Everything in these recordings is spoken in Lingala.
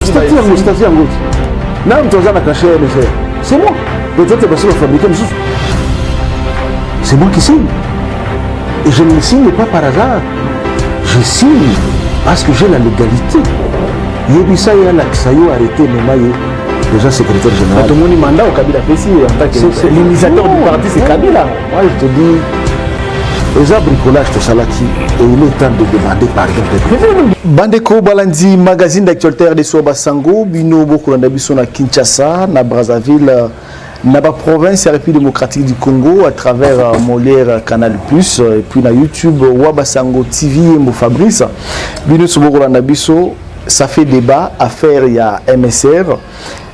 C'est moi. C'est moi qui signe. Et je ne signe pas par hasard. Je signe parce que j'ai la légalité. Yebisa ya Laksayo arrêté Nemaye, déjà secrétaire général. Tout le monde mandat au Kabila Pessi en tant que l'initiateur du parti, c'est Kabila. Moi je te dis, les bricolage de Salaki, et il est temps de demander pardon. Bandeko Balandi, magazine d'actualité de Soba Sango, Bino Bokulanda Biso na Kinshasa, na Brazzaville, na ba province et République démocratique du Congo à travers Molière Canal Plus et puis na YouTube Waba Sango TV et Fabrice. Bino Bokulanda Biso, ça fait débat, affaire il y a MSR.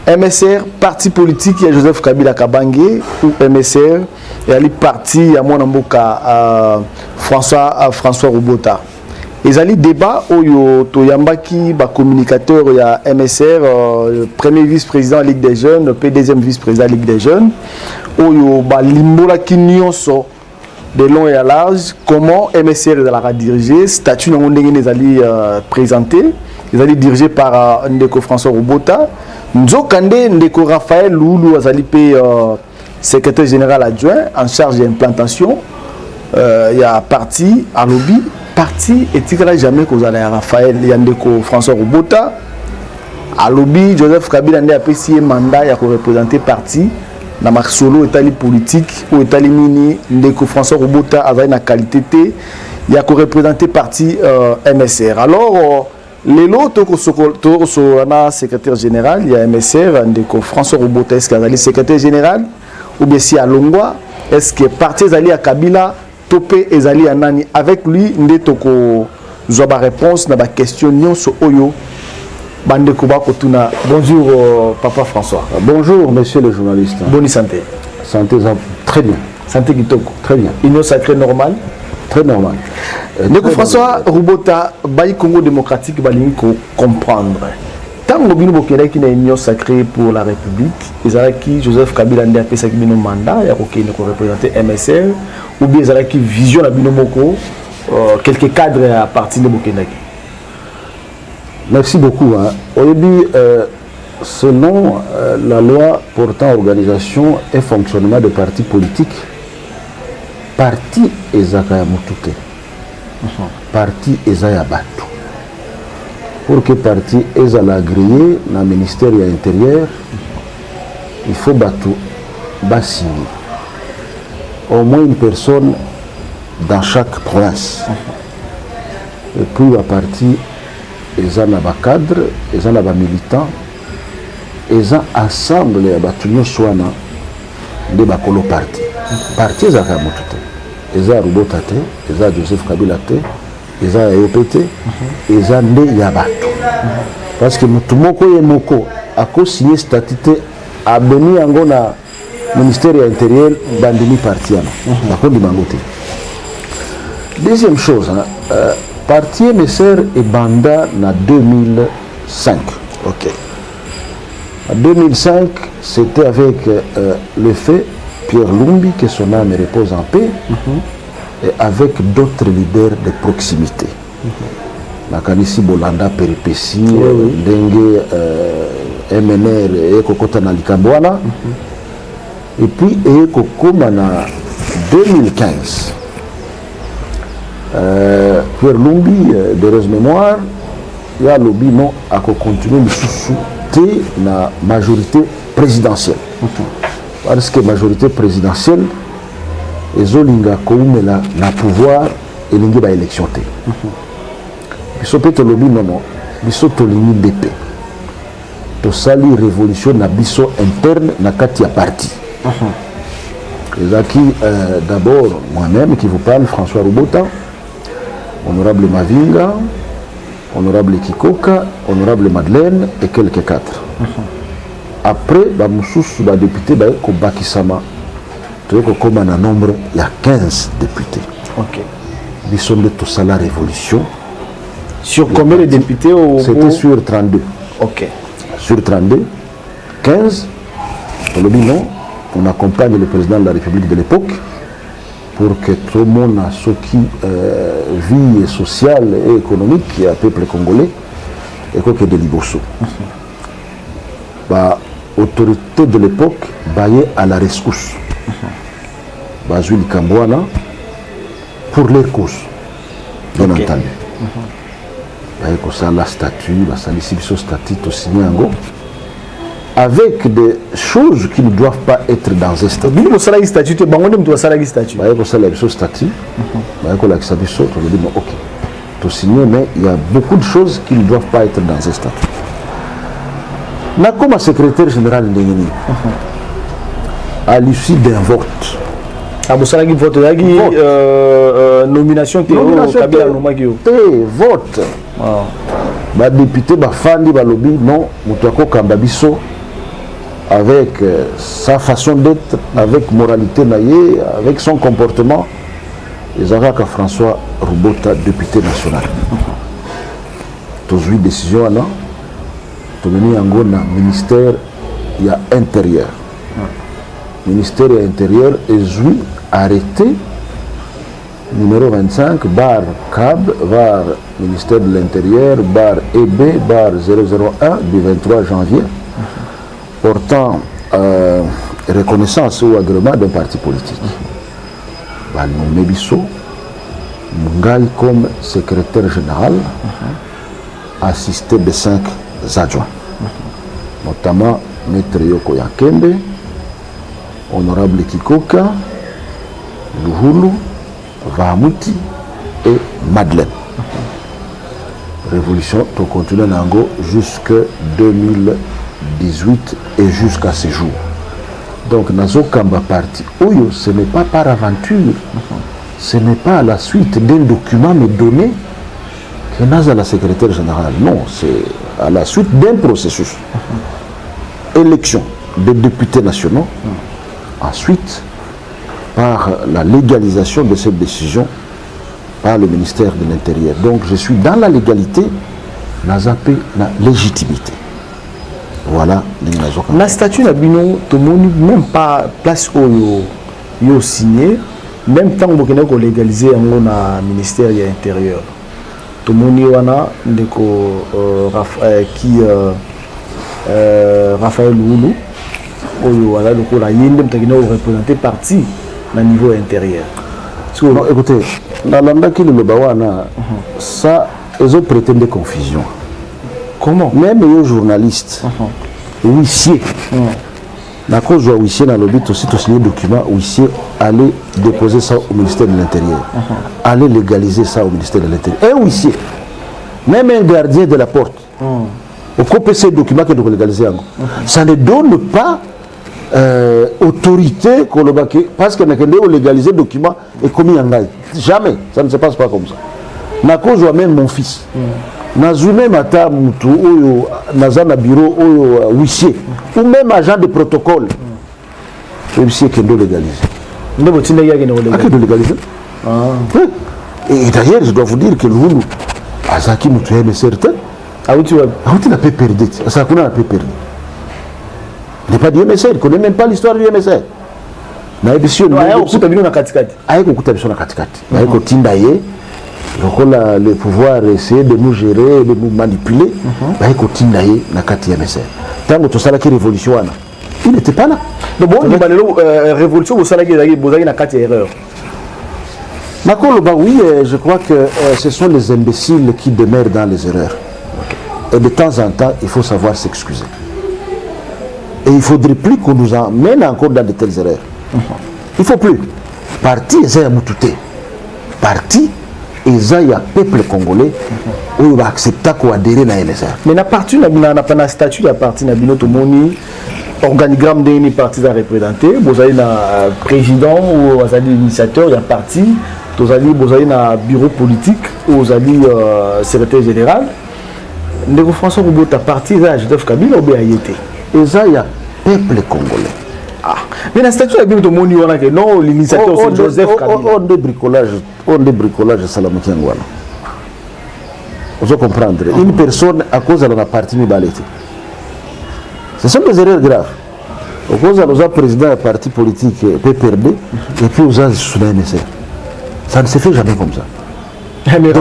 MSR, parti politique, il y a Joseph Kabila Kabange ou MSR, il y a les partis à Mwanamboka François Robota. Ils ont débat où Toyambaki, communicateur, il y a MSR, premier vice-président Ligue des Jeunes, puis deuxième vice-président Ligue des Jeunes, où il y a Limbola Kinyonso de long et à large, comment MSR est dirigé, statut de les alliés présenté, ils allaient dirigés par Ndeko François Robota. Nzokande Ndeko Raphaël Loulou Azalipe, secrétaire général adjoint en charge de l'implantation. Il y a parti à lobby, parti et tirage jamais qu'aux allez à Raphaël Ndeko François Robota. À lobby, Joseph Kabila a apprécié mandat, il a représenté parti. Dans ma solo état politique ou état mini Ndeko François Robota avait une qualité, il a représenté parti MSR. Alors, les lots, le secrétaire général, il y a MSR, François Robota, est-ce qu'il y a secrétaire général, ou bien si à Longwa, est-ce que parti est à Kabila, Topé est à Nani, avec lui, Ndetoko, Zoba réponse dans la question, Nyonso Oyo, Bandekouba Kotuna. Bonjour, Papa François. Bonjour, monsieur le journaliste. Bonne santé. Santé, très bien. Santé Kitoko. Très bien. Union sacrée normale. Très normal. Ndeko François Robota, Baï Congo démocratique, Balingi comprendre. Tant que nous avons une union sacrée pour la République, Ezalaki Joseph Kabila a fait un mandat, il y a représenté MSR, ou bien Ezalaki vision la Binomoko, quelques cadres à partir de Bokenaki. Merci beaucoup. Au début, selon la loi portant organisation et fonctionnement des partis politiques, parti ezaka ya mutuke, parti ezaya batu. Pour que parti ezala agréé dans le ministère de l'Intérieur, il faut batu signer. Au moins une personne dans chaque province. Et puis la partie ezana ba cadre, ezana ba militant, ezan assemble ya batu nyoswana de bakolo parti. Parti ezaka ya mutuke. Eza Robota te, eza Joseph Kabila te, eza Yayope te, eza nde ya bato. Parce que mutu moko ye moko ako signé statut te abeni yango na ministère de l'Intérieur bandini parti yana. Bakondi bango te. Deuxième chose, parti MSR et banda na 2005. OK. En 2005, c'était avec le fait Pierre Lumbi, que son âme repose en paix, et avec d'autres leaders de proximité. Nakanisi Bolanda Peripési, Dengue, MNR, et Kokota Nalikambouana. Et puis, Kokoma en 2015. Pierre Lumbi, d'heureuse mémoire, il y a lobby non à continuer le sous-souté la majorité présidentielle. Parce que la majorité présidentielle, ils ont le pouvoir et ils ont l'élection. Ils sont peut-être lobby non, ils sont ligne d'épée. Ils sali révolution na biso interne na katia parti. D'abord moi-même qui vous parle, François Robota, honorable Mavinga, honorable Kikoka, honorable Madeleine et quelques quatre. Après, les députés sont Bakisama. Comme un nombre, il y a 15 députés. OK. Ils sont de tout ça la révolution. Sur combien de députés C'était sur 32. OK. Sur 32, 15, on accompagne le président de la République de l'époque pour que tout le monde a ce qui vie sociale et économique qui est un peuple congolais et que de Liboso. autorité de l'époque baillait à la rescousse. Bazui Likambouana pour les causes, bien entendu. Baillait comme ça la statue, la salissibisson statue, tout signé en gros. Avec des choses qui ne doivent pas être dans un statut. Vous avez un statut, vous avez un statut. Vous avez un statut, vous avez un statut, vous dit ok, tout signé, mais il y a beaucoup de choses qui ne doivent pas être dans un statut. Mais comme secrétaire général de l'Union, à l'issue d'un vote, vote, nomination qui vote. Les députés, les fans, les lobby, non, Moutouako Kambabiso, avec sa façon d'être, avec moralité naïe, avec son comportement, les Araka François Roubota, député national. Toujours décision là, tout venu en Gona, ministère il y a intérieur. Ministère intérieur est joué arrêté numéro 25 bar CAB bar ministère de l'Intérieur bar EB bar 001 du 23 janvier portant reconnaissance ou agrément d'un parti politique. Nommé Bisso Mungai comme secrétaire général, assisté de 5 adjoints, notamment Maître Yoko Yakembe, Honorable Kikoka, Luhulu, Vahamuti et Madeleine. Révolution to continue Nango jusqu'en 2018 et jusqu'à ce jour. Donc Nazo Kamba parti. Oyo, ce n'est pas par aventure, ce n'est pas à la suite d'un document me donné que Naza la secrétaire générale. Non, c'est à la suite d'un processus. Élection des députés nationaux. Ensuite, par la légalisation de cette décision par le ministère de l'Intérieur. Donc je suis dans la légalité, nazapé la légitimité. Voilà. La statut n'abino tout le monde même pas place où yo signé, même temps que vous légaliser en ministère de l'Intérieur. Tout le monde wana ndeko qui Raphaël Loulou, oyo wala lokola yende mtakina représenter parti au niveau intérieur. Non, écoutez, dans l'andaki le bawana, ça, ils ont prêté des confusions. Comment? Même les journalistes, huissiers, la cause de huissier dans le but aussi de signer document, huissier aller déposer ça au ministère de l'Intérieur, aller légaliser ça au ministère de l'Intérieur. Un huissier, même un gardien de la porte, au copier ces documents que de légaliser, ça ne donne pas autorité parce que nous légaliser le document et commis en gagne. Jamais, ça ne se passe pas comme ça. Na cause même mon fils. Nazume mata mutu oyo nazana bureau oyo huissier ou même agent de protocole. Huissier qui doit légaliser. Légaliser. Et d'ailleurs, je dois vous dire que le Hulu Azaki mutu est certain. Ah oui, tu n'as pas perdu. Ça n'a pas perdu. Il n'est pas du MSR, il ne connaît même pas l'histoire du MSR. Le pouvoir essayer de nous gérer, de nous manipuler, tant que tout ça, la révolution, il n'était pas là. Donc, la révolution, vous savez qu'il y a une erreur. Oui, je crois que ce sont les imbéciles qui demeurent dans les erreurs. Et de temps en temps, il faut savoir s'excuser. Et il ne faudrait plus qu'on nous emmène encore dans de telles erreurs. Il ne faut plus. Parti, il y a Moutouté. Parti, il y a peuple congolais où il va accepter qu'on adhère à l'NSR. Mais la partie, la statut de la partie, organigramme d'un parti à représenter, vous avez un président ou vous avez initiateur, il y a un parti, vous avez un bureau politique, vous avez un secrétaire général. Ndeko François Roubota parti, il y a Joseph Kabila ou bien Ayete. Et ça, il y a peuple congolais. Ah, mais la statue de Moni, non, l'initiateur c'est Joseph Kabila. On des bricolages, Salamaki Angwana. Vous comprendre. Une personne, à cause de la partie Mibalete. Ce sont des erreurs graves. À cause de la président du parti politique PPRD, et puis aux âges sous la MSR. Ça ne se fait jamais comme ça. Mais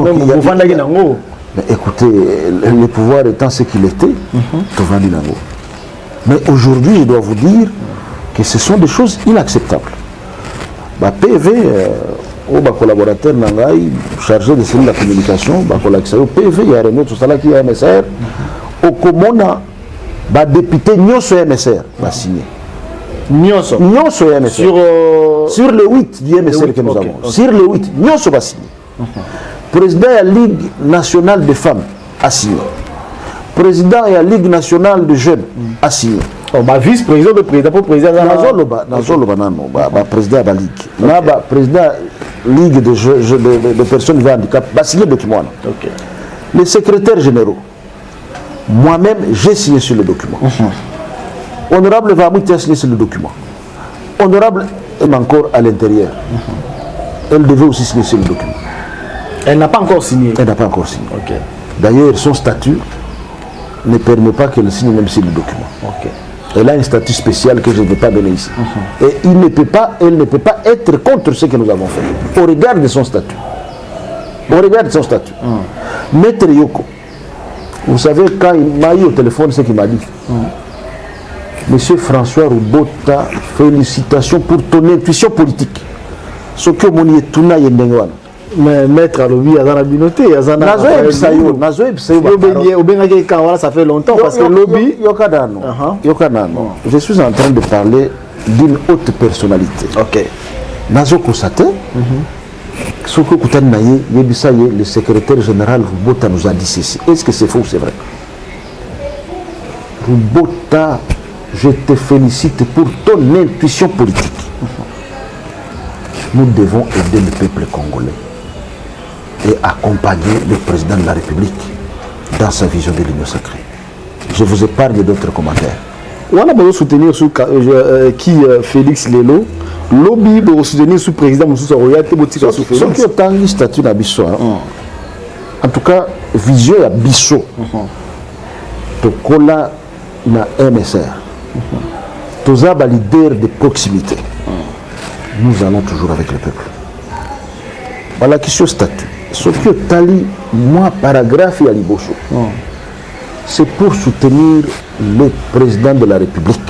mais écoutez, le pouvoir étant ce qu'il était, tout va dire. Mais aujourd'hui, je dois vous dire que ce sont des choses inacceptables. Bah, PV, au collaborateur Nangaï, chargé de la communication, PV, il y a René Toussala qui est MSR, au Komona, député Nyoso MSR va signer. Nyoso MSR. Sur le 8 du MSR que nous avons. Okay. Sur le 8, Nyoso va signer. Président de la Ligue nationale des femmes a signé. Président de la Ligue nationale des jeunes a signé. Vice-président de président pour président président de la Ligue. Président Ligue de personnes avec handicap a signé le document. Les secrétaires généraux, moi-même, j'ai signé sur le document. Honorable Vamouti a signé sur le document. Honorable est encore à l'intérieur. Elle devait aussi signer sur le document. Elle n'a pas encore signé. Elle n'a pas encore signé. Okay. D'ailleurs, son statut ne permet pas qu'elle signe même sur le document. Okay. Elle a un statut spécial que je ne vais pas donner ici. Et elle ne peut pas être contre ce que nous avons fait. Au regard de son statut. Au regard de son statut. Maître Yoko, vous savez, quand il m'a eu au téléphone, ce qu'il m'a dit. Monsieur François Roubota, félicitations pour ton intuition politique. Ce que mon Yetouna Yendengwana. Mais maître Alobi, à la binoté, ça fait longtemps parce que lobby. Je suis en train de parler d'une haute personnalité. Ok. Nazo Kosate, ce que le secrétaire général Roubota nous a dit ceci. Est-ce que c'est faux ou c'est vrai? Roubota, je te félicite pour ton intuition politique. Nous devons aider le peuple congolais et accompagner le président de la République dans sa vision de l'union sacrée. Je vous épargne d'autres commentaires. On a besoin de soutenir qui Félix Lelo, lobby pour soutenir sous président Moussoussa Royate, ce qui est un statut d'Abisso. En tout cas, vision d'Abisso. Tokola na MSR. Tozaba leader de proximité. Nous allons toujours avec le peuple. Voilà qui est statut. Ce que Tali, moi, paragraphe et Alibocho, c'est pour soutenir le président de la République,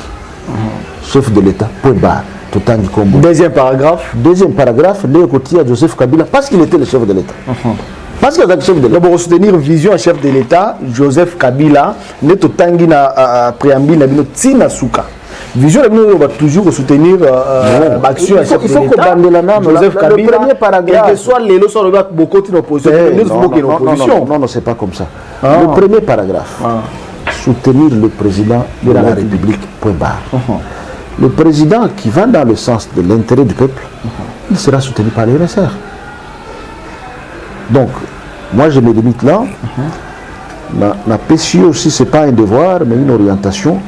chef de l'État, point barre, Totangi Kombo. Deuxième paragraphe, Léo Kotia Joseph Kabila, parce qu'il était le chef de l'État. Parce qu'il était le chef de l'État. Pour soutenir vision à chef de l'État, Joseph Kabila, ne Totangi na préambule, na Souka. Vision, on va toujours soutenir l'action à chef de l'État. Joseph Kabila, le premier paragraphe. Quel que soit les leçons, beaucoup d'opposition. Non, c'est pas comme ça. Le premier paragraphe, soutenir le président de la République, point barre. Le président qui va dans le sens de l'intérêt du peuple, il sera soutenu par les MSR. Donc, moi je me limite là. La PCO aussi, ce n'est pas un devoir, mais une orientation.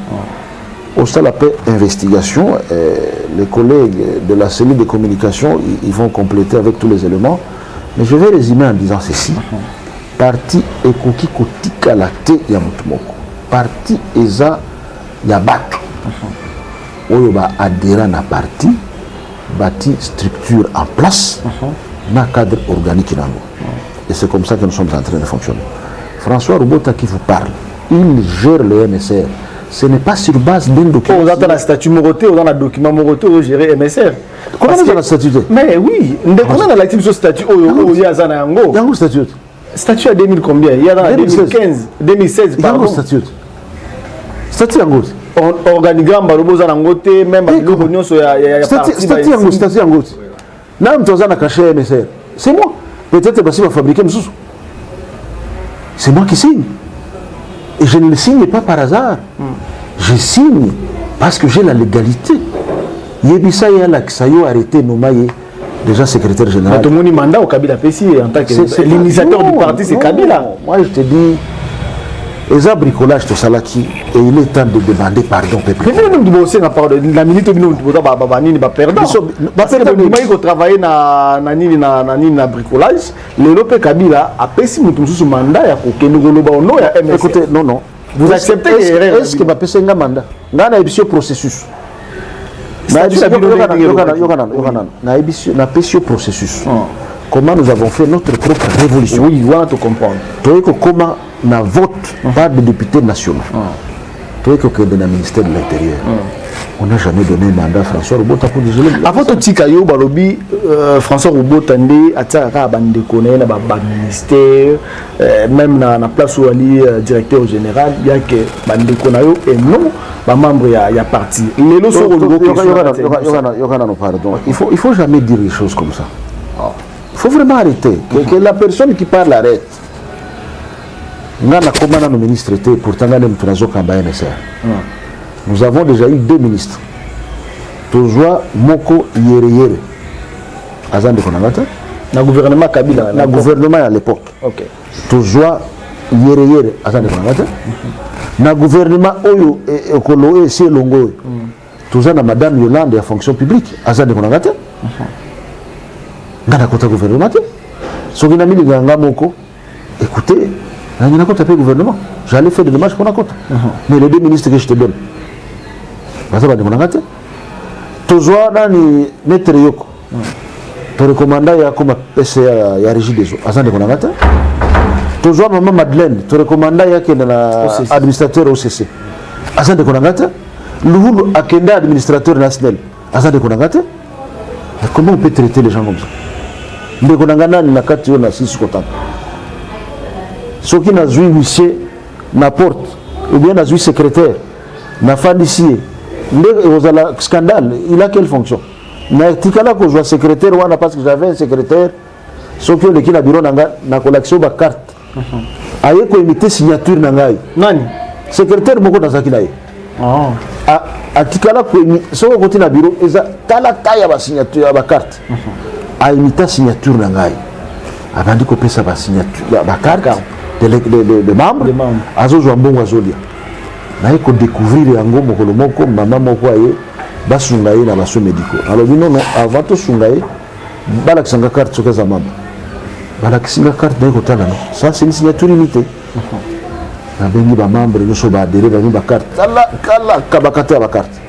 Au sein de la investigation, les collègues de la cellule de communication, ils vont compléter avec tous les éléments. Mais je vais résumer en disant ceci. Parti ekoki kotika la te ya mutumoko. Parti eza ya bato. Oyo ba adhérent na parti, bâti structure en place, na cadre organique nango. Et c'est comme ça que nous sommes en train de fonctionner. François Roubota qui vous parle, il gère le MSR. Ce n'est pas sur base d'un document. On a la statut Moroté, on a le document Moroté, on gère MSR. Comment on a la statut? Mais oui, on a l'activité statut. Il y a un statut. Statut à 2000 combien? Il y a dans 2015, 2016, pardon. Statut. Statut en gauche. Organigramme, Barobosa Nangote, même à l'Union, il y a statut en gauche. Là, on a caché MSR. C'est moi. Peut-être parce qu'il va fabriquer M. C'est moi qui signe. Et je ne le signe pas par hasard. Je signe parce que j'ai la légalité. Yebisa Yala Ksayo arrêté Nomaye, déjà secrétaire général. Tout le monde mandat au Kabila Pessi en tant que l'initiateur du parti, c'est Kabila. Moi je te dis, les bricolage de Salaki, et il est temps de demander pardon. Mais nous aussi la minute où nous avons perdant. Nous avons travaillé dans bricolage. Le Lopé Kabila a Pessi sous mandat que nous avons écoutez, non. Vous acceptez est-ce que va passer un mandat? Dans un processus. Processus. Comment nous avons fait notre propre révolution? Oui, on va te comprendre. Comment on vote par des députés nationaux. toi qui es dans le ministère de l'Intérieur, on n'a jamais donné un mandat à François Robota pour dégeler. Avant tout Tikayo, Balobi, François Robota, a Tsaka, Bande Kone, na ministère, même dans la place où il est directeur général, il y a que Bande Konayo et non, membre il y a parti. Les lots sont pardon. Il faut jamais dire les choses comme ça. Il faut vraiment arrêter. Que la personne qui parle arrête. Nous avons déjà eu 2 ministres. Tozwa Moko Yere. Azan de Konangata. Dans le gouvernement Kabila. Dans le gouvernement à l'époque. Ok. Tozwa Yere. Azan de Konangata. Dans le gouvernement Oyo et Okolo et Sielongo. Tozwa na Madame Yolande à fonction publique. Azan de Konangata. Dans le gouvernement. Sogina Mili Ganga Moko. Écoutez. Il y a un gouvernement. J'allais faire des démarches pour la côte. Mais les 2 ministres que je te donne, Tozwa Nani Maître Yoko, ton recommandant il y a comme PCA, il y a Régie des eaux. Azan de Konangata. Tozwa Maman Madeleine, ton recommandant il y a qui est administrateur OCC. Azan de Konangata. Louhou Akenda, administrateur national. Azan de Konangata. Comment on peut traiter les gens comme ça? De Konangana, il y a 4 jours, 6 jours. Ceux qui n'ont joué huissier, n'apporte, ou bien n'a joué secrétaire, n'a pas d'ici, le scandale, il a quelle fonction? Mais si on a secrétaire, on a parce que j'avais un secrétaire, ceux qui ont le bureau n'a collection de carte. Aïe, qu'on imite signature n'angaï. Nani? Secrétaire, beaucoup dans ça qui n'aille. À Tikala, ceux qui ont le bureau, ils ont la taille à la signature, à la carte. À imiter signature n'angaï. Avant de copier sa signature, la carte. De membres, azo jambon azolia. Na iko découvrir yango mokolo moko maman moko aye basungaye na baso médicaux. Alors non avant to sungaye balakisanga carte soka za mama. Balakisanga carte de kotala no. Ça c'est une signature limitée. Na bengi ba membre no so ba adhérer ba carte. Kala kabakata ba carte.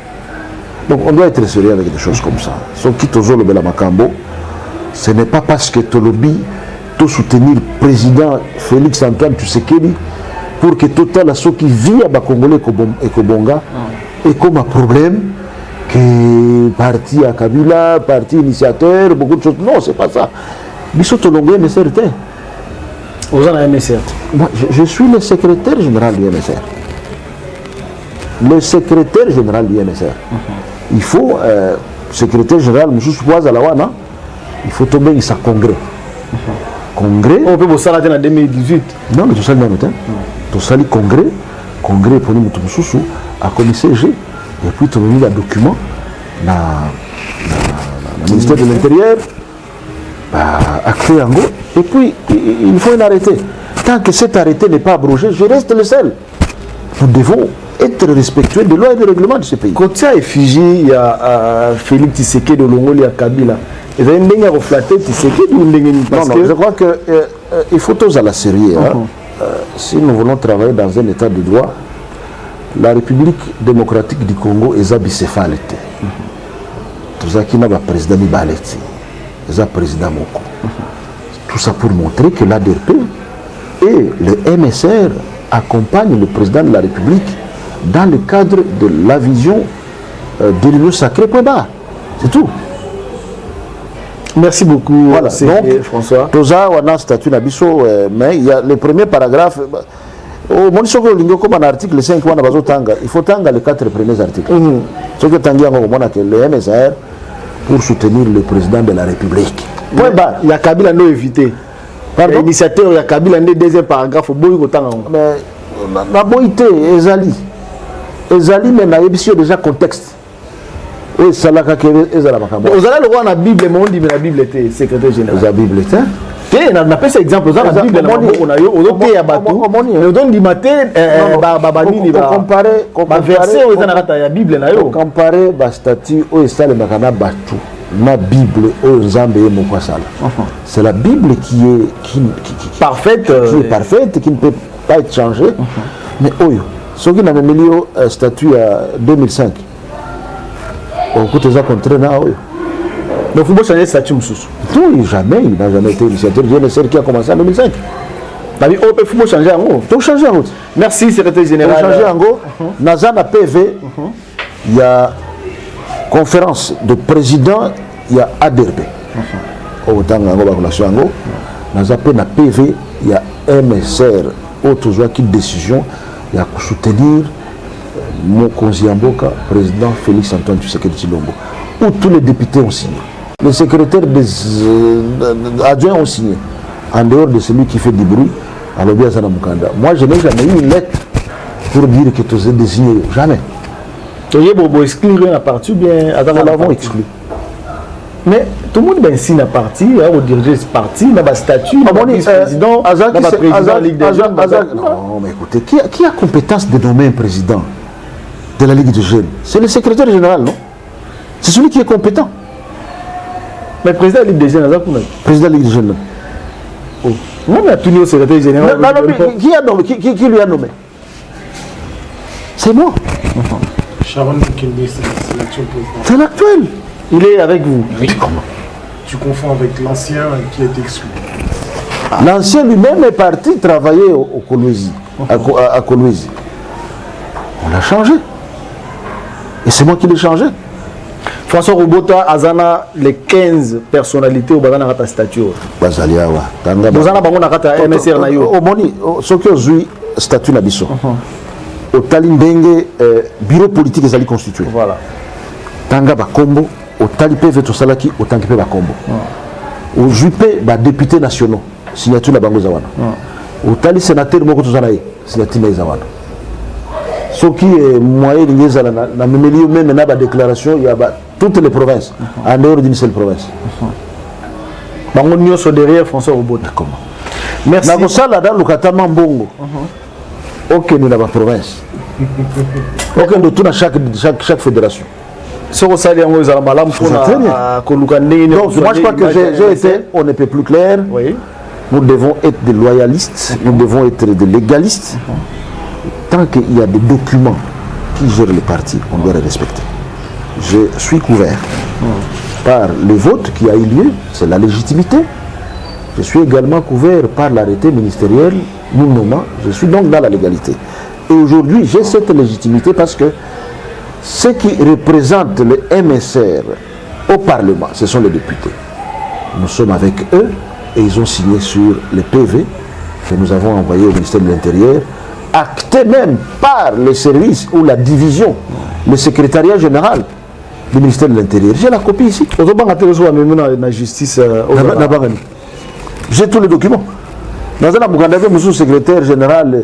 Donc on doit être sérieux avec des choses comme ça. So qui tozolo bela makambo, ce n'est pas parce que tolobi tout soutenir le président Félix Antoine Tshisekedi pour que Total ceux qui vit à Congolais et Kobonga et comme un problème que parti à Kabila, parti initiateur, beaucoup de choses. Non, c'est pas ça. Bissot Tolongwe MSRT. Vous en avez MSR. Je suis le secrétaire général du MSR. Le secrétaire général du MSR. Il faut, secrétaire général, M. Souazalawana, il faut tomber sa congrès. Congrès. On peut vous en 2018. Non, mais tout ça, non, tout ça, le congrès pour nous, tout à commissaire G. Et puis, tu as mis le document dans le ministère de l'Intérieur, à créer en gros. Et puis, il faut un arrêté. Tant que cet arrêté n'est pas abrogé, je reste le seul. Nous devons être respectueux des lois et des règlements de ce pays. Quand il y a effigie, il y a Félix Tshisekedi de Longoli à Kabila. Et vous avez reflété Tshisekedi ou parce que je crois qu'il faut tous à la série. Si nous voulons travailler dans un état de droit, la République démocratique du Congo est bicéphale. Tout ça qui n'a pas président Mibaleti, est président Moko. Tout ça pour montrer que l'ADRP et le MSR accompagnent le président de la République dans le cadre de la vision de l'Union sacrée. Point barre. C'est tout. Merci beaucoup, voilà. Donc, François. Toza, on a statut Nabiso, mais il y a le premier paragraphe. Au moins, comme un article 5, il faut tanga les 4 premiers articles. Ce que que le MSR pour soutenir le président de la République. Point bas, il y a Kabila non évité. L'initiateur, il y a Kabila non deuxième paragraphe. Mais la boïté, Ezali, mais il y a déjà contexte. Et ça l'a fait. Vous allez le voir dans la Bible, mais on dit que la Bible était secrétaire général. La Bible était. On a fait cet exemple. Dans la Bible, on a eu comparer le statut la Bible aux Zambé et Mokwasala. C'est la Bible qui est parfaite, qui ne peut pas être changée. Mais ceux qui n'avaient mis le statut à 2005, on peut les rencontrer là. Donc, il faut changer le statut. Oui, jamais. Il n'a jamais été initiateur du MSR qui a commencé en 2005. Babi on peut changer en gros. Donc changer en gros. Merci secrétaire général. Changer en gros. Nazana PV. Il y a conférence de président, il y a ADRP. Au temps en gros relation en gros. Nazapé na PV, il y a MSR. Autre joie qui décision, il y a soutenir Mokonzi Amboka, président Félix Antoine Tshisekedi Tshilombo. Où tous les députés ont signé. Les secrétaires des adjoints ont signé. En dehors de celui qui fait du bruit, à l'Obia Zana Mukanda. Moi, je n'ai jamais eu une lettre pour dire que tu es désigné. Jamais. Tu as exclu la partie ou bien nous l'avons exclu. Mais tout le monde a signé la partie, on dirige ce parti, il y a un statut, il y a un vice-président, il y a un président de la Ligue des Jeunes. Non, mais écoutez, qui a compétence de nommer un président de la Ligue des Jeunes? C'est le secrétaire général, non? C'est celui qui est compétent. Mais le président de la Ligue des Jeunes, président de la Ligue des Jeunes. Oh. Non, mais tout le secrétaire général. Non, qui lui a nommé? C'est moi. Sharon Mukende, c'est l'actuel président. C'est l'actuel. Il est avec vous. Oui. Comment? Tu confonds avec l'ancien qui a été exclu. L'ancien lui-même est parti travailler au Kolwezi, à Kolwezi. On l'a changé. Et c'est moi qui l'ai changé. François Robota, Azana, les 15 personnalités au Bazana Rata statut. Bazaliawa. Bazana Bango Rata MSR Nayo. Au Moni, ce qui a statut Nabiso. Au Talimbenge, bureau politique est constitué. Voilà. Tanga Bakombo, au Talipé Salaki, au Tangipe Bakombo. Au Jupe, député nationaux, signature de Bango Zawana. Au Tali sénateur Moko Tuzanaï, signature de Zawana. Ce qui est moyen de nous avons même une déclaration, il y a toutes les provinces, en dehors d'une seule province. Bango sont derrière François Robota. Comment? Merci. Nous sommes dans le Katama Mbongo. Ok, nous avons la province. Ok, nous tournons chaque fédération. Donc, moi je crois que j'ai été, on ne peut plus clair. Oui. Nous devons être des loyalistes, nous devons être des légalistes. Tant qu'il y a des documents qui gèrent les partis, on doit les respecter. Je suis couvert par le vote qui a eu lieu, c'est la légitimité. Je suis également couvert par l'arrêté ministériel, nous nommant, je suis donc dans la légalité. Et aujourd'hui, j'ai cette légitimité parce que ceux qui représentent le MSR au Parlement, ce sont les députés. Nous sommes avec eux et ils ont signé sur les PV que nous avons envoyés au ministère de l'Intérieur, acté même par le service ou la division, le secrétariat général du ministère de l'Intérieur. J'ai la copie ici. La justice. J'ai tous les documents. Dans un secrétaire général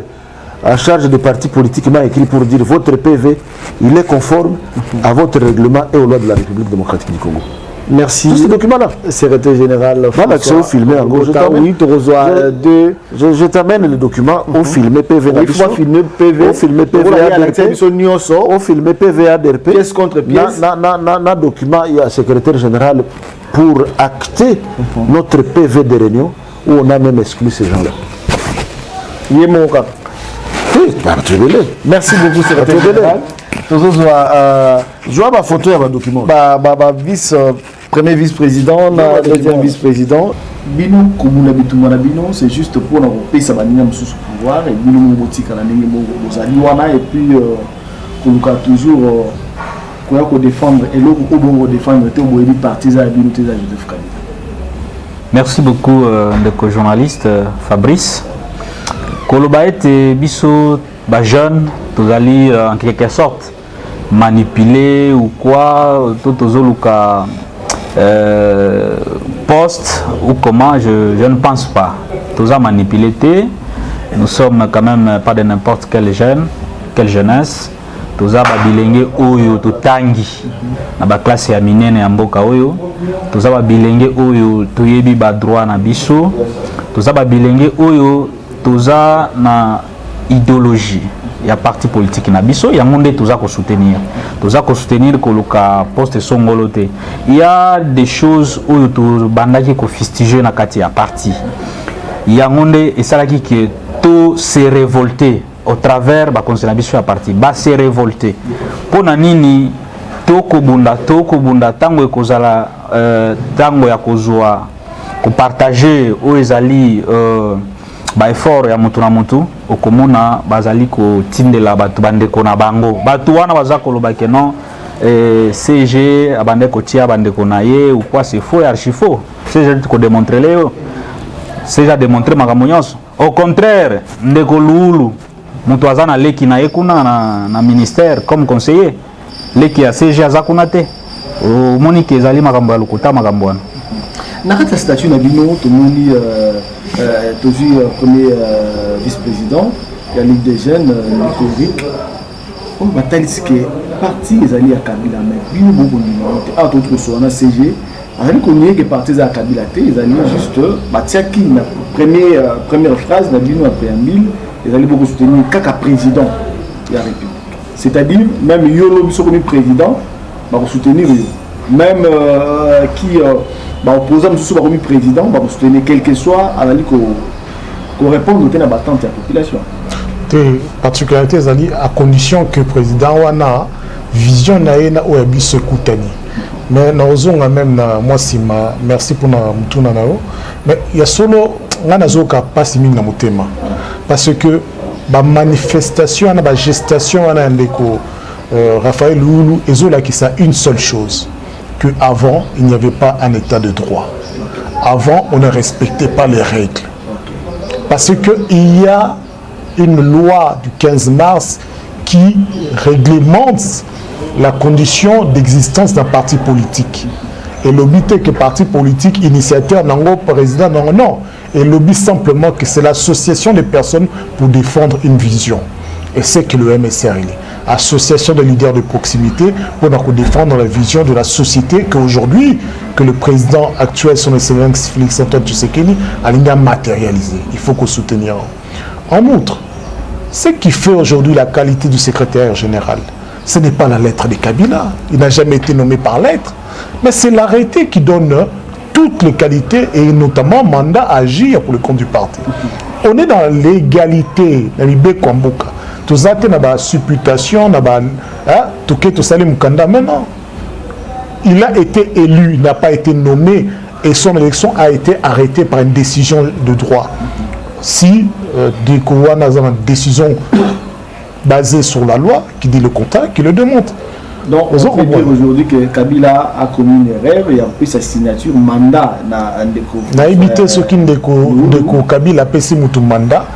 en charge des partis politiques m'a écrit pour dire votre PV, il est conforme à votre règlement et aux lois de la République démocratique du Congo. Merci. Tous ces documents-là. Secrétaire général. Voilà, c'est au filmé en gros. Je t'amène les documents au filmé PV. Il faut filmer PV. Au filmé PV. Au filmé PV ADRP. Pièce contre pièce. Dans document, il y a un secrétaire général pour acter notre PV de réunion où on a même exclu ces gens-là. Il est mon cas. Merci beaucoup, secrétaire général. Je vois ma photo et ma document. Premier vice-président, deuxième vice-président. Bino, comme Bino, c'est juste pour nous payer sa manière sous pouvoir et Bino Moubotika, et puis toujours défendre et l'autre pour défendre les partisans et Bino Joseph Kabila. Merci beaucoup, le journaliste Fabrice. Koloba était biso jeune, tous allés en quelque sorte manipuler ou quoi, tout aux poste ou comment, je ne pense pas. Tous à manipuler. Nous sommes quand même pas de n'importe quelle jeunesse. Tous à babilenge oyo to tangi na ba classe ya minene ya mboka oyo. Tous à babilenge oyo to yebi ba droit na biso. Tous à babilenge oyo toza na idéologie ya parti politique na biso ya monde toza ko soutenir ko luka poste songolote. Il y a des choses où to bandaki ko fustiger na kati ya parti ya monde esalaki que to se révolter au travers ba conseil na biso ya parti ba se révolter pona nini to ko bunda tango ekozala tango ya kozwa ko partager o ezali ba effort ya mutu na mutu okomona bazali ko tindela batu bandeko na bango batu wana baza koloba ke non CG abande ko tia bandeko na ye ou quoi c'est faux et archi faux CG ko démontrer leo CG a démontré makambo nyonso au contraire ndeko lulu mutu aza na leki na ye kuna na ministère comme conseiller leki ya CG aza kuna te o moni ke ezali makambo ya lokuta makambo wana na kati ya statut na bino tomoni tozwi premier vice-président ya Ligue des Jeunes Nicolas oyo batalisi ke parti ezali ya Kabila mais bino bokondima te awa totuko soana CG azali konie ke parti eza ya Kabila te ezali juste batiaki na première phrase na bino ya préambule ezali boko soutenir kaka président ya République c'est-à-dire même yo lobi soko mi président bako soutenir yo même qui opposant mosusu bakomi président bakosoutenir quel que soit azali korépondre te na batante ya population te particularité ezali à condition que président wana vision na ye na oyo ya biso ekutani mais naozonga même na mwa nsima merci mpona mutuna na yo mais ya solo ngai nazoyoka mpasi mingi na motema parce que bamanifestation wana bagestation wana ya ndeko Raphaël Loulou ezolakisa une seule chose que avant il n'y avait pas un état de droit. Avant on ne respectait pas les règles. Parce que il y a une loi du 15 mars qui réglemente la condition d'existence d'un parti politique. Et l'objet que parti politique initiateur nango président non. Et l'objet simplement que c'est l'association des personnes pour défendre une vision. Et c'est que le MSR il est. Association de leaders de proximité pour défendre la vision de la société qu'aujourd'hui, que le président actuel, son excellence Félix-Antoine Tshisekedi, a matérialisé. Il faut qu'on soutenir. En outre, ce qui fait aujourd'hui la qualité du secrétaire général, ce n'est pas la lettre de Kabila. Il n'a jamais été nommé par lettre. Mais c'est l'arrêté qui donne toutes les qualités et notamment mandat à agir pour le compte du parti. On est dans l'égalité. Tout ça, na supputation, maintenant. Il a été élu, il n'a pas été nommé et son élection a été arrêtée par une décision de droit. Si Dekouana a une décision basée sur la loi qui dit le contraire, qui le démontre. Donc, on peut dire aujourd'hui que Kabila a commis une erreur et a pris sa signature mandat na Ndeko. Na évité ce qui Ndeko Kabila a payé son mandat.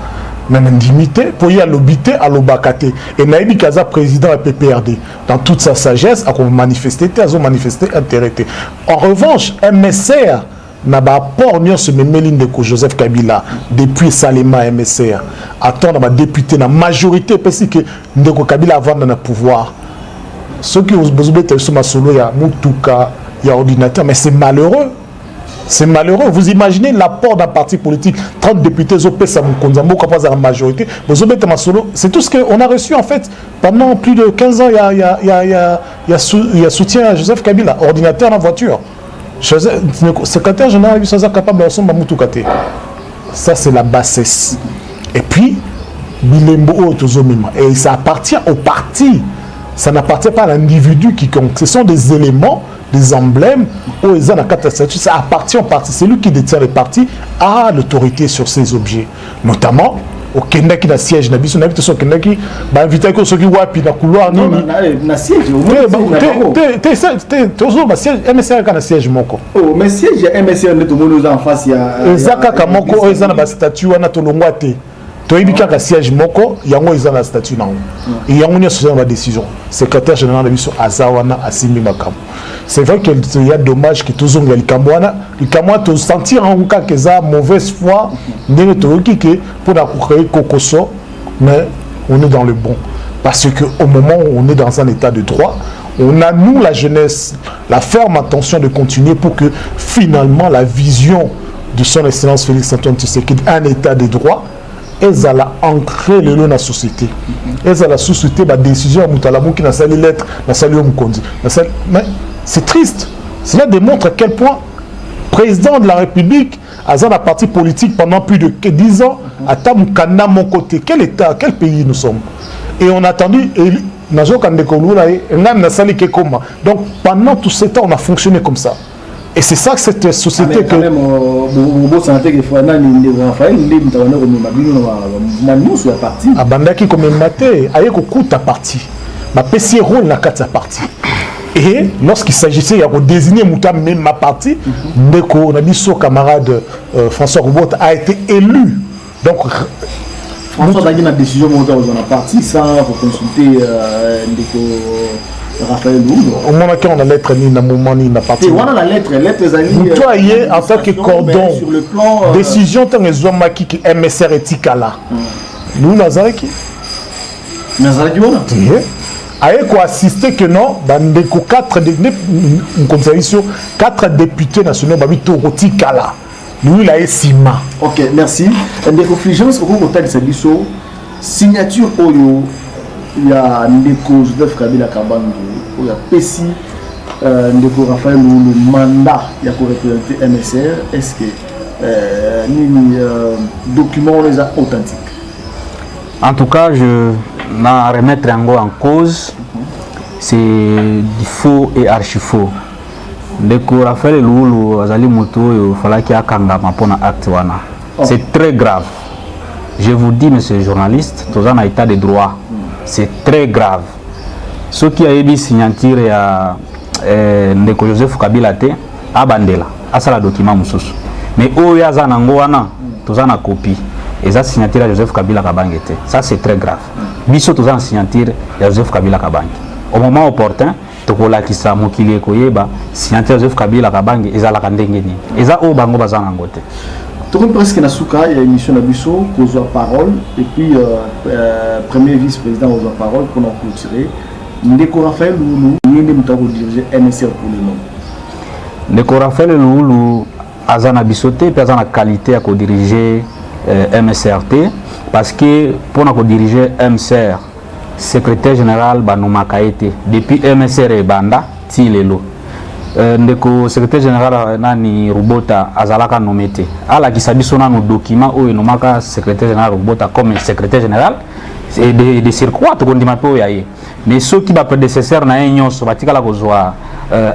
Mais l'intimité, pour y l'obité à l'obakate. Et Naïbi Kaza, président de PPRD, dans toute sa sagesse, a manifesté intérêt. En revanche, MSR n'a pas rapport ni ce même ligne de Joseph Kabila depuis Salema MSR. Attends, ma député, la majorité, parce que Ndeko Kabila avant dans le pouvoir. Ceux qui ont besoin de ce solo, il y a Moutouka, il y a ordinateur, mais c'est malheureux. C'est malheureux. Vous imaginez l'apport d'un parti politique, 30 députés, la majorité. C'est tout ce qu'on a reçu en fait. Pendant plus de 15 ans, il y a soutien à Joseph Kabila, ordinateur dans la voiture. Le secrétaire général est capable de ressembler à Moutoukaté. Ça, c'est la bassesse. Et puis, et ça appartient au parti. Ça n'appartient pas à l'individu qui compte. Ce sont des éléments, des emblèmes, ça appartient au parti. C'est lui qui détient les partis, a l'autorité sur ces objets. Notamment, au Kenya qui a siège, na biso na bito so Kenya qui ba inviter ko soki wapi na couloir nini na siège au toujours ba siège MSR kana siège moko. Oh mais siège MSR ne to mono en face ya ezaka kamoko ezana ba statut wana to longwa te. Toyibika ka siège moko yango ezana statut nango. Et yango ni sur la décision. Secrétaire général de biso azawana asimi makam. C'est vrai qu'il y a dommage que tous les Kamwana, les Kamwana te sentir en cas que ça mauvaise foi, n'est que pour la créer Kokoso, mais on est dans le bon. Parce qu'au moment où on est dans un état de droit, on a nous la jeunesse, la ferme intention de continuer pour que finalement la vision de son excellence Félix-Antoine Tshisekedi, un état de droit, elles allaient ancrer le lot de la société. Elles allaient susciter la décision à Moutalamou qui n'a pas les lettres, n'a pas les Moukondi. Mais c'est triste. Cela démontre à quel point le président de la République a un parti politique pendant plus de 10 ans à Tamoukana, mon côté. Quel État, quel pays nous sommes? Et on a attendu, donc pendant tout ce temps, on a fonctionné comme ça. Et c'est ça que cette société que... Abandaki comme maté, aye ko kuta parti. Ma PC rôle na kata parti. Et lorsqu'il s'agissait de désigner Mouta même ma partie, Ndeko, on a dit son camarade François Roubot a été élu. Donc François a eu une décision dans la partie sans consulter Ndeko Raphaël Loul. Au moment où on a lettre ni na moment ni na partie. On a la lettre toi hier en tant que cordon sur le plan décision tant les hommes qui MSR éthique là. Nous Nazaraki. Nazaraki voilà. Aye ko assister que non bandeko 4 députés nationaux babito rotikala nous la esima. OK, merci. Ndeko Fulgence au côté de Sabiso signature oyo ya Ndeko Joseph Kabila Kabange oya pesi Ndeko Raphaël le mandat ya ko représenter MSR. Est-ce que ni documents les a authentiques? En tout cas, je na remettre en cause, c'est du faux et archi faux. Ndeko Raphaël Loulou azali moto il fallait qu'il y ait kangama pour na acte wana. C'est très grave. Je vous dis, monsieur le journaliste, tous en état de droit. C'est très grave. Ce qui a été signature ya Ndeko Joseph Kabila te abandela asala document mususu. Mais oyo azanango wana tous en a copie. Et ça signature à Joseph Kabila Kabange. Ça c'est très grave. Biso tous en signature à Joseph Kabila Kabange. Au moment opportun, tokola kisa mokili koyeba signature Joseph Kabila Kabange ezala kandenge ni. Eza o bango bazana ngote. Tout comme presque na suka il y a une émission na biso kozo parole et puis premier vice-président ozo parole pour nous clôturer. Ndeko Raphaël Loulou yende mutako diriger MSR pour le nom. Ndeko Raphaël Loulou azana bisoté pe azana qualité à ko diriger MSRT parce que pour nous diriger MSR secrétaire général Banouma Kaete depuis MSR et Banda Tilelo ndeko secrétaire général nani Rubota azalaka nomete ala kisabisona no document oyo nomaka secrétaire général Rubota comme secrétaire général et de circuit to kondima pe oyaye mais ceux qui va prédécesseur na nyonso batikala kozwa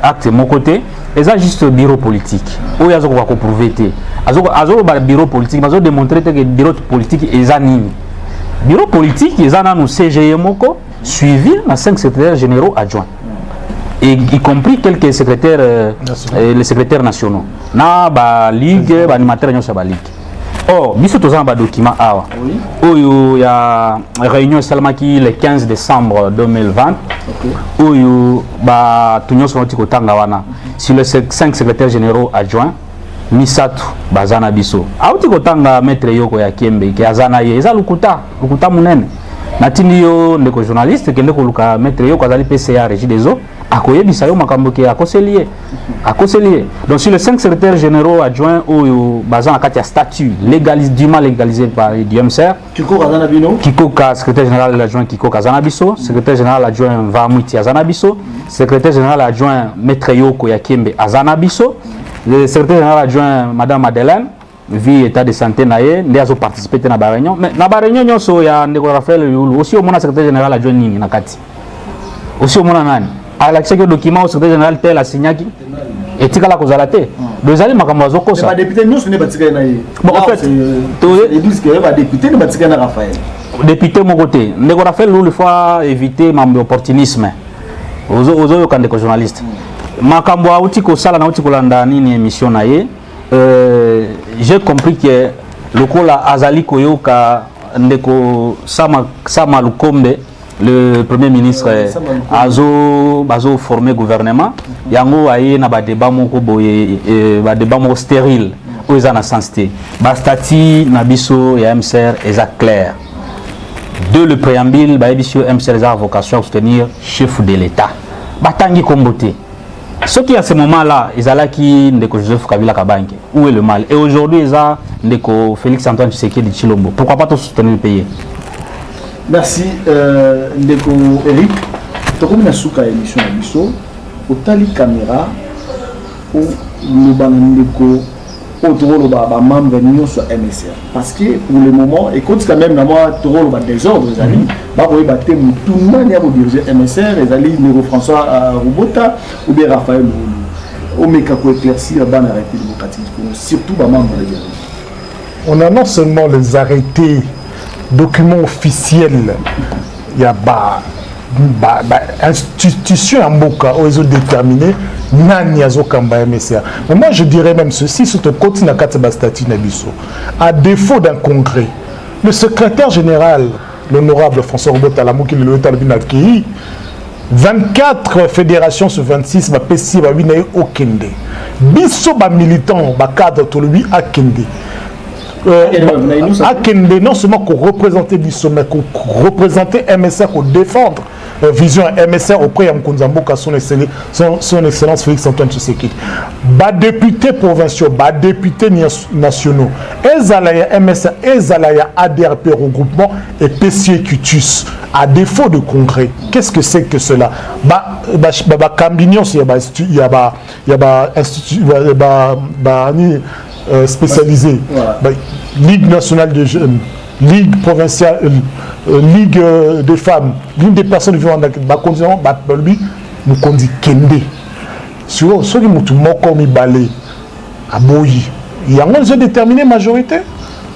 acte mon côté et ça juste bureau politique où il y a ko prouver té azo ba bureau politique bazo démontrer que bureau politique est nini bureau politique ils en nous CGE moko suivi na 5 secrétaires généraux adjoints et y compris quelques secrétaires les secrétaires nationaux na ba ligue ba animateur nyonso ba ligue. Oh, biso tozana ba document awa. Oyo ya réunion salamaki le 15 décembre 2020. Oyo ba tunyoso noti kotanga wana. Sur les 5 secrétaires généraux adjoints, misatu bazana biso. Auti kotanga maître Yoko ya Kiembe ki azana ye eza lukuta munene. Natindi yo ndeko journaliste kende ko luka maître Yoko azali PCA régie des eaux. Akoyebisa yo makambo ke akoselier. Donc sur les 5 secrétaires généraux adjoints oyo bazana kati ya statut légalisé par du MSR Kiko Kazana Bino Kiko Ka secrétaire général adjoint Kiko Kazana Biso, secrétaire général adjoint Vamuiti Azana Biso, secrétaire général adjoint Maître Yoko Yakembe Azana Biso, le secrétaire général adjoint Madame Madeleine vie état de santé naye ndi azo participer na ba réunion mais na ba réunion nyonso ya ndeko Raphaël Loulou aussi au mona secrétaire général adjoint nini na kati aussi au mona nani à l'accès que document au secrétaire général tel a signaki et tikala kozala te deux ali makambo azokosa ba député nous ne batika na ye bon en fait ils disent que ba député ne batika na Raphaël député mon côté ndeko Raphaël Loulou faut éviter mambo opportunisme ozo kande ko journaliste makambo auti ko sala na auti ko landa nini émission na ye j'ai compris que le kola azali koyoka ndeko sama Lukombe le premier ministre azo formé gouvernement yango aye na ba débat moko boye ba débat moko stérile o ezana sensité ba statut na biso ya MSR eza clair de le préambule ba biso MSR a vocation à soutenir chef de l'État batangi komboté. Ce qui à ce moment-là, ils allaient qui ndeko Joseph Kabila Kabange. Où est le mal? Et aujourd'hui, ils ont ndeko Félix Antoine Tshisekedi de Chilombo. Pourquoi pas tout soutenir le pays? Merci ndeko Eric. Tu as suka émission à biso. Au tali caméra ou le banandeko autour le baba membre de sur MSR. Parce que pour le moment, écoute quand même moi autour le désordre les amis. Ba ko baté tout le monde ya diriger MSR, les alliés Nero François Roubota ou bien Raphaël Loulou. au Mekako éclaircir la République démocratique du Congo, surtout les membres de la guerre. On a non seulement les arrêtés, documents officiels, il y a institution en Boka où ils ont déterminé nani azokamba MSR. Mais moi je dirais même ceci sur le côté na kateba statut na biso. À défaut d'un congrès, le secrétaire général, l'honorable François Robert Lamoki le Talbina Kei, 24 fédérations sur 26 ba pesi ba winaye okende. Biso ba militant ba cadre to lui akende. Akende non seulement qu'on représenter biso mais qu'on représenter MSR pour défendre vision MSR auprès de Mkonzamboka son excellence Félix Antoine Tshisekedi. Bas députés provinciaux, bas députés nationaux, Ezalaya MSR, Ezalaya ADRP regroupement et PCE Cutus. À défaut de congrès, qu'est-ce que c'est que cela? Cambignon, il y a spécialisé. Ligue nationale de jeunes. Ligue provinciale, Ligue des femmes, l'une des personnes vivant dans le continent, nous dit Kende. Sur ceux qui m'ont commis balai à Boyi, il y a une déterminée majorité.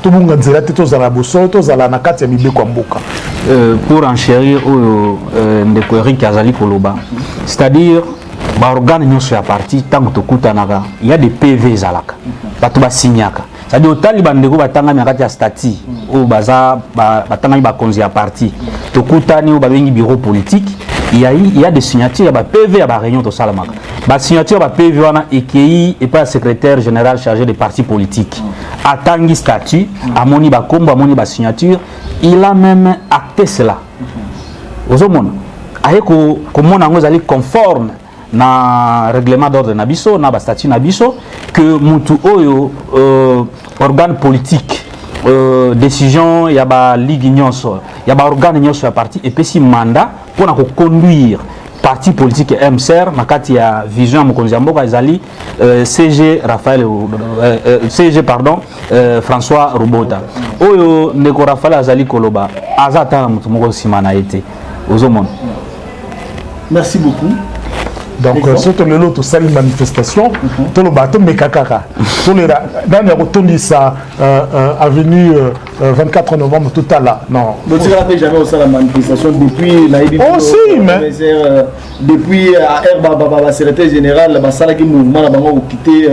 Tout le monde a dit que pour enchérir c'est-à-dire l'organe sur la partie tant que il y a des PV zalaka, pas signaka. C'est-à-dire que les Taliban ont statut ou ont parti. Au bureau politique, il y a des signatures, il y a des PV, il y a des réunions de Salamaka. Les signatures, il y a des PV, et pas le secrétaire général chargé des partis politiques. À Tangi statut, à Moni Bakombo, à Moni Signature, il a même acté cela. Aux hommes, comment on est conforme na règlement d'ordre nabiso na statut nabiso que mutu oyo organe politique décision ya ba ligue nyonso ya ba organe nyonso ya parti et puis mandat pour conduire parti politique MSR na kati ya vision mokonzi mboka ezali CG Raphaël CG pardon François Robota oyo ndeko Raphaël azali koloba azata mutu moko simana été aux hommes. Merci beaucoup. Donc, surtout le lot, tout une manifestation, tout le bateau, mais kakaka. Tout le retourné ça, avenue 24 novembre, tout à l'heure. Non. Donc, tu n'as jamais aussi la manifestation depuis la aussi, mais. Depuis la secrétaire général, le mouvement, qui quitté